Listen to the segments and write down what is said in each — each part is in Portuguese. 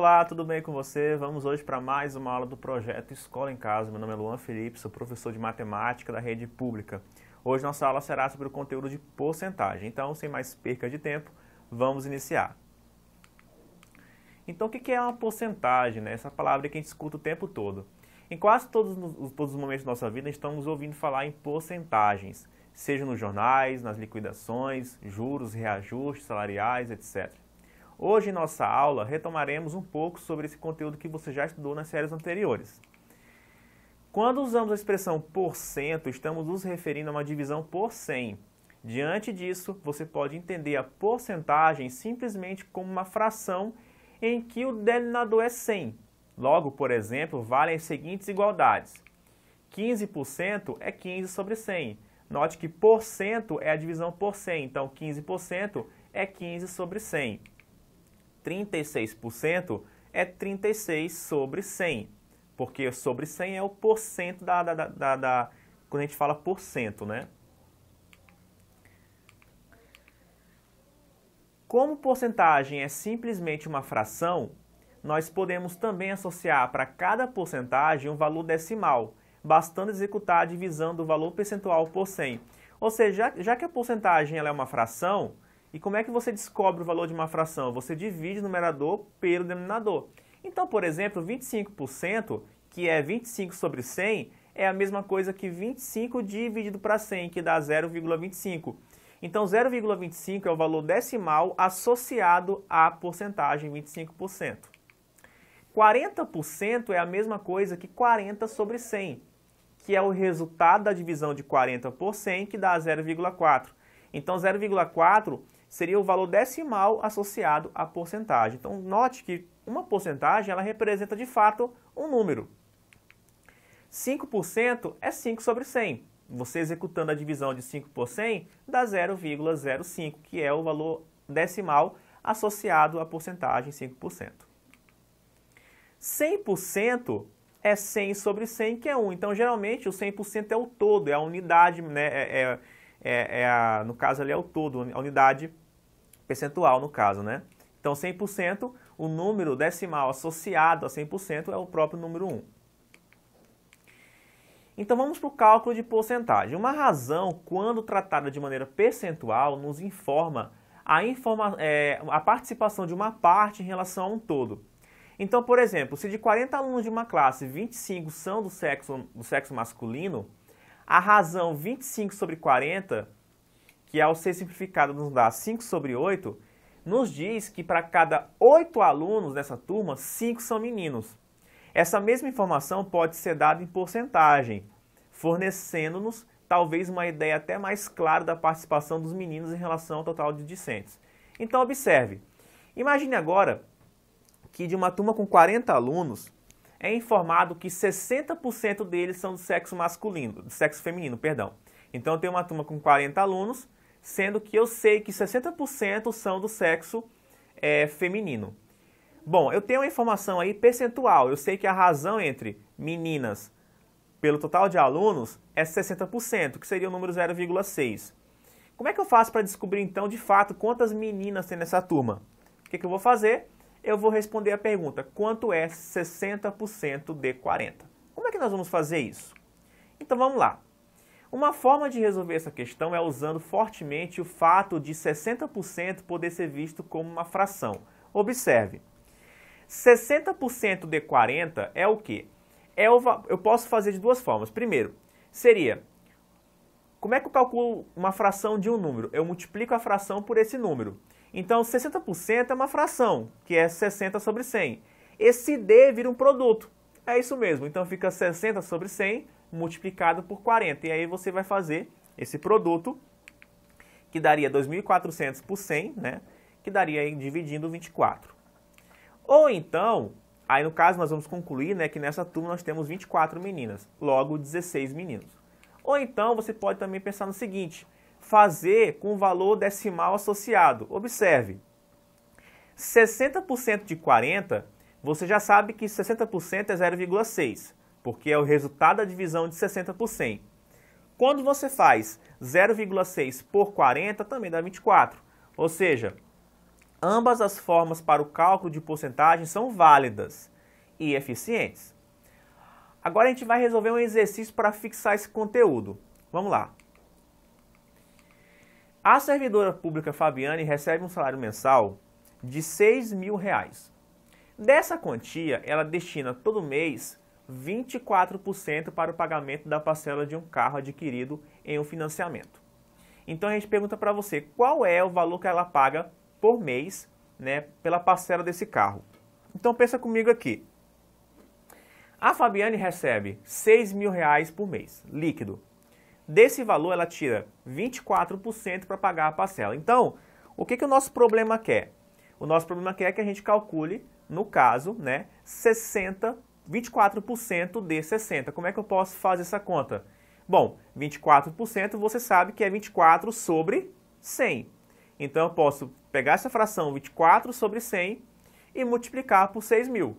Olá, tudo bem com você? Vamos hoje para mais uma aula do projeto Escola em Casa. Meu nome é Luan Felipe, sou professor de matemática da rede pública. Hoje nossa aula será sobre o conteúdo de porcentagem. Então, sem mais perca de tempo, vamos iniciar. Então, o que é uma porcentagem, né? Essa palavra que a gente escuta o tempo todo. Em quase todos os momentos da nossa vida, estamos ouvindo falar em porcentagens, seja nos jornais, nas liquidações, juros, reajustes salariais, etc. Hoje, em nossa aula, retomaremos um pouco sobre esse conteúdo que você já estudou nas séries anteriores. Quando usamos a expressão porcento, estamos nos referindo a uma divisão por 100. Diante disso, você pode entender a porcentagem simplesmente como uma fração em que o denominador é 100. Logo, por exemplo, valem as seguintes igualdades. 15% é 15 sobre 100. Note que porcento é a divisão por 100, então 15% é 15 sobre 100. 36% é 36 sobre 100, porque sobre 100 é o porcento quando a gente fala porcento, né? Como porcentagem é simplesmente uma fração, nós podemos também associar para cada porcentagem um valor decimal, bastando executar a divisão do valor percentual por 100. Ou seja, já que a porcentagem ela é uma fração, e como é que você descobre o valor de uma fração? Você divide o numerador pelo denominador. Então, por exemplo, 25%, que é 25 sobre 100, é a mesma coisa que 25 dividido para 100, que dá 0,25. Então, 0,25 é o valor decimal associado à porcentagem 25%. 40% é a mesma coisa que 40 sobre 100, que é o resultado da divisão de 40 por 100, que dá 0,4. Então, 0,4 seria o valor decimal associado à porcentagem. Então, note que uma porcentagem ela representa, de fato, um número. 5% é 5 sobre 100. Você executando a divisão de 5 por 100, dá 0,05, que é o valor decimal associado à porcentagem 5%. 100% é 100 sobre 100, que é 1. Então, geralmente, o 100% é o todo, é a unidade, né? No caso ali é o todo, a unidade percentual no caso, né? Então 100%, o número decimal associado a 100% é o próprio número 1. Então vamos para o cálculo de porcentagem. Uma razão, quando tratada de maneira percentual, nos informa a participação de uma parte em relação a um todo. Então, por exemplo, se de 40 alunos de uma classe, 25 são do sexo masculino, a razão 25 sobre 40, que ao ser simplificado nos dá 5 sobre 8, nos diz que para cada 8 alunos dessa turma, 5 são meninos. Essa mesma informação pode ser dada em porcentagem, fornecendo-nos talvez uma ideia até mais clara da participação dos meninos em relação ao total de discentes. Então observe, imagine agora que de uma turma com 40 alunos, é informado que 60% deles são do sexo masculino, do sexo feminino, perdão. Então eu tenho uma turma com 40 alunos, sendo que eu sei que 60% são do sexo feminino. Bom, eu tenho uma informação aí percentual, eu sei que a razão entre meninas pelo total de alunos é 60%, que seria o número 0,6. Como é que eu faço para descobrir então de fato quantas meninas tem nessa turma? O que eu vou fazer? Eu vou responder a pergunta, quanto é 60% de 40? Como é que nós vamos fazer isso? Então vamos lá. Uma forma de resolver essa questão é usando fortemente o fato de 60% poder ser visto como uma fração. Observe, 60% de 40 é o quê? Eu posso fazer de duas formas. Primeiro, seria, como é que eu calculo uma fração de um número? Eu multiplico a fração por esse número. Então, 60% é uma fração, que é 60 sobre 100. Esse D vira um produto. É isso mesmo. Então, fica 60 sobre 100 multiplicado por 40. E aí você vai fazer esse produto, que daria 2.400 por 100, né? Que daria aí dividindo 24. Ou então, aí no caso nós vamos concluir, né, que nessa turma nós temos 24 meninas, logo 16 meninos. Ou então você pode também pensar no seguinte, fazer com o valor decimal associado. Observe, 60% de 40, você já sabe que 60% é 0,6, porque é o resultado da divisão de 60 por 100. Quando você faz 0,6 por 40, também dá 24. Ou seja, Ambas as formas para o cálculo de porcentagem são válidas e eficientes. Agora a gente vai resolver um exercício para fixar esse conteúdo. Vamos lá. A servidora pública Fabiane recebe um salário mensal de R$6.000. Dessa quantia, ela destina todo mês 24% para o pagamento da parcela de um carro adquirido em um financiamento. Então a gente pergunta para você qual é o valor que ela paga por mês, né, pela parcela desse carro. Então pensa comigo aqui. A Fabiane recebe R$6.000 por mês, líquido. Desse valor ela tira 24% para pagar a parcela. Então, o que o nosso problema quer? O nosso problema quer que a gente calcule, no caso, né, 24% de 60. Como é que eu posso fazer essa conta? Bom, 24% você sabe que é 24 sobre 100. Então eu posso pegar essa fração 24 sobre 100 e multiplicar por 6.000.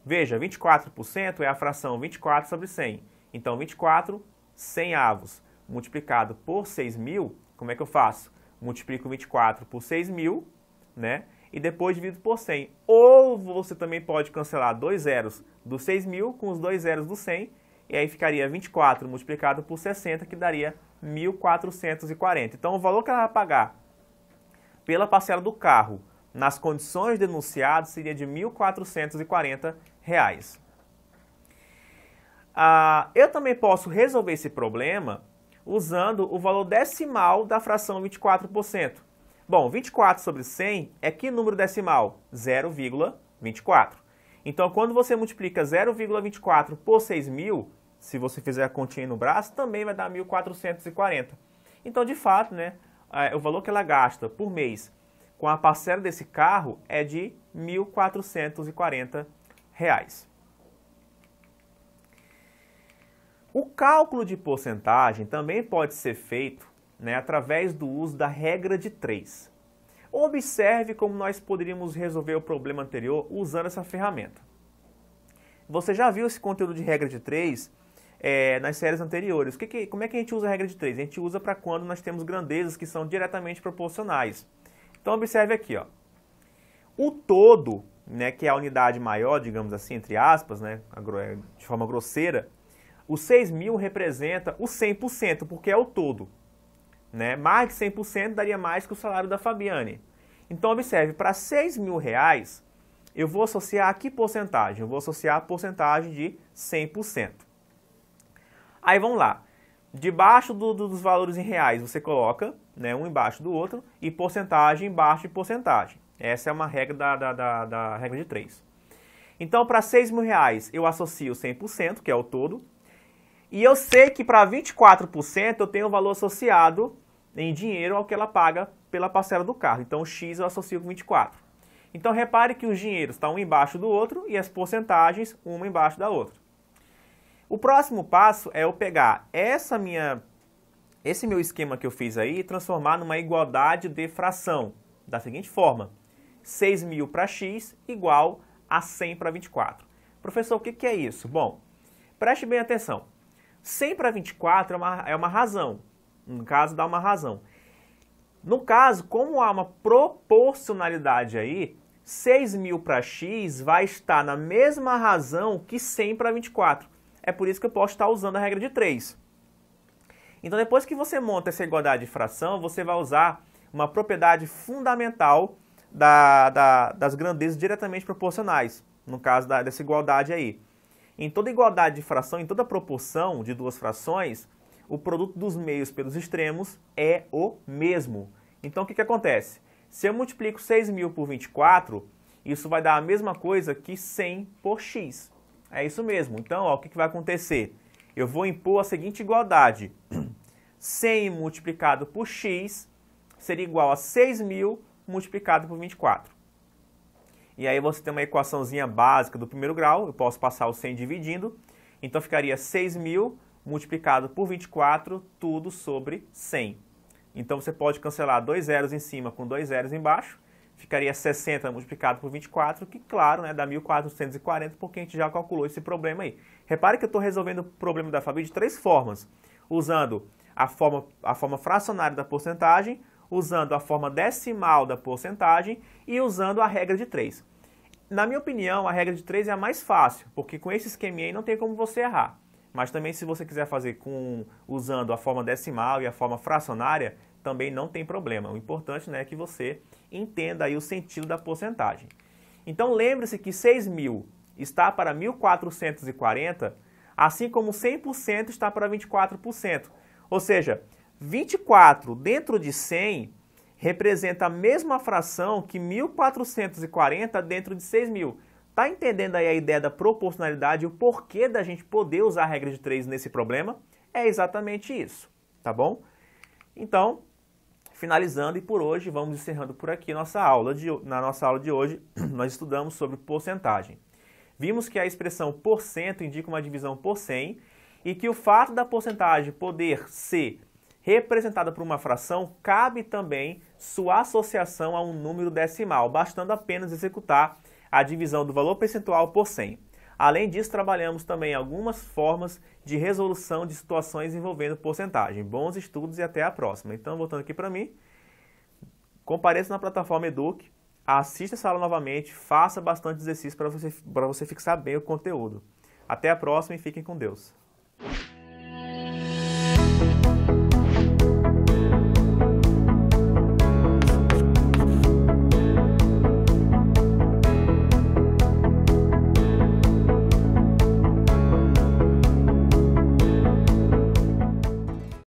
Veja, 24% é a fração 24 sobre 100. Então 24 100avos multiplicado por 6.000, como é que eu faço? Multiplico 24 por 6.000, né? E depois divido por 100. Ou você também pode cancelar dois zeros do 6.000 com os dois zeros do 100, e aí ficaria 24 multiplicado por 60, que daria 1.440. Então o valor que ela vai pagar pela parcela do carro nas condições denunciadas seria de R$1.440. Eu também posso resolver esse problema usando o valor decimal da fração 24%. Bom, 24 sobre 100 é que número decimal? 0,24. Então, quando você multiplica 0,24 por 6.000, se você fizer a continha no braço, também vai dar 1.440. Então, de fato, né, o valor que ela gasta por mês com a parcela desse carro é de R$1.440. O cálculo de porcentagem também pode ser feito, né, através do uso da regra de 3. Observe como nós poderíamos resolver o problema anterior usando essa ferramenta. Você já viu esse conteúdo de regra de 3 nas séries anteriores. Como é que a gente usa a regra de 3? A gente usa para quando nós temos grandezas que são diretamente proporcionais. Então observe aqui, ó. O todo, né, que é a unidade maior, digamos assim, entre aspas, né, de forma grosseira, o 6.000 representa o 100%, porque é o todo. Né? Mais de 100% daria mais que o salário da Fabiane. Então observe, para R$6.000, eu vou associar a que porcentagem? Eu vou associar a porcentagem de 100%. Aí vamos lá. Debaixo dos valores em reais, você coloca, né, um embaixo do outro, e porcentagem embaixo de porcentagem. Essa é uma regra da regra de 3. Então, para R$6.000, eu associo 100%, que é o todo, e eu sei que para 24% eu tenho o valor associado em dinheiro ao que ela paga pela parcela do carro. Então, o X eu associo com 24. Então, repare que os dinheiros estão um embaixo do outro e as porcentagens uma embaixo da outra. O próximo passo é eu pegar esse meu esquema que eu fiz aí e transformar numa igualdade de fração, da seguinte forma: 6.000 para X igual a 100 para 24. Professor, o que é isso? Bom, preste bem atenção. 100 para 24 é uma razão. No caso, dá uma razão. No caso, como há uma proporcionalidade aí, 6.000 para X vai estar na mesma razão que 100 para 24. É por isso que eu posso estar usando a regra de 3. Então, depois que você monta essa igualdade de fração, você vai usar uma propriedade fundamental das grandezas diretamente proporcionais, no caso dessa igualdade aí. Em toda igualdade de fração, em toda proporção de duas frações, o produto dos meios pelos extremos é o mesmo. Então, o que acontece? Se eu multiplico 6.000 por 24, isso vai dar a mesma coisa que 100 por x. É isso mesmo. Então, ó, o que vai acontecer? Eu vou impor a seguinte igualdade. 100 multiplicado por x seria igual a 6.000 multiplicado por 24. E aí você tem uma equaçãozinha básica do primeiro grau, eu posso passar o 100 dividindo, então ficaria 6.000 multiplicado por 24, tudo sobre 100. Então você pode cancelar dois zeros em cima com dois zeros embaixo, ficaria 60 multiplicado por 24, que claro, né, dá 1.440, porque a gente já calculou esse problema aí. Repare que eu estou resolvendo o problema da Fabi de três formas, usando a forma fracionária da porcentagem, usando a forma decimal da porcentagem e usando a regra de 3. Na minha opinião, a regra de 3 é a mais fácil, porque com esse esqueminha aí não tem como você errar. Mas também se você quiser fazer usando a forma decimal e a forma fracionária, também não tem problema. O importante, né, é que você entenda aí o sentido da porcentagem. Então lembre-se que 6.000 está para 1.440, assim como 100% está para 24%. Ou seja, 24 dentro de 100 representa a mesma fração que 1.440 dentro de 6.000. Tá entendendo aí a ideia da proporcionalidade e o porquê da gente poder usar a regra de 3 nesse problema? É exatamente isso, tá bom? Então, finalizando, e por hoje, vamos encerrando por aqui na nossa aula de hoje, nós estudamos sobre porcentagem. Vimos que a expressão % indica uma divisão por 100 e que o fato da porcentagem poder ser representada por uma fração cabe também sua associação a um número decimal, bastando apenas executar a divisão do valor percentual por 100. Além disso, trabalhamos também algumas formas de resolução de situações envolvendo porcentagem. Bons estudos e até a próxima. Então, voltando aqui para mim, compareça na plataforma Eduque, assista essa aula novamente, faça bastante exercício para você fixar bem o conteúdo. Até a próxima e fiquem com Deus.